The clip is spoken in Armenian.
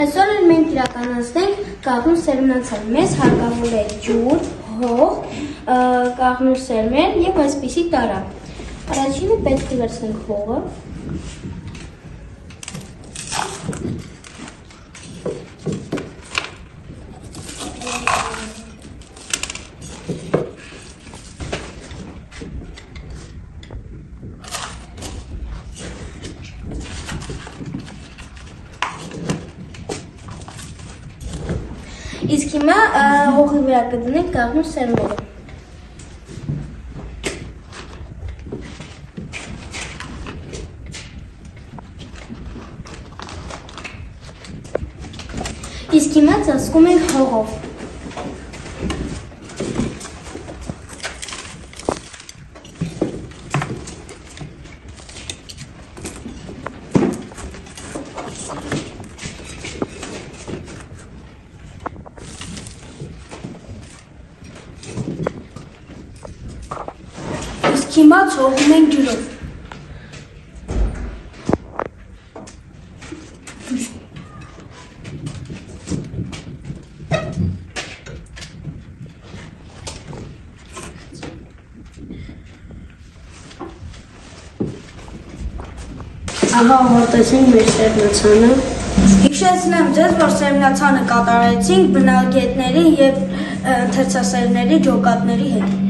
Այսօր էլ մենք իրականացնենք կաղնու սերմնացան։ Մեզ հարկավոր է ջուր, հող, կաղնու սերմեն և այսպիսի տարա։ Առաջինը պետք է վերցնենք հողը։ Իսկ հիմա հողի վրա կդնենք կաղնու սերմերը։ Իսկ հիմա ծածկում ենք հողով։ Հիմա ցողում ենք ջրով։ Ահա ավարտեցինք մեր սերմնացանը։ Հիշեցնեմ ձեզ, որ սերմնացանը կատարեցինք բնագետների և ընթերցասերների ջոկատների հետ։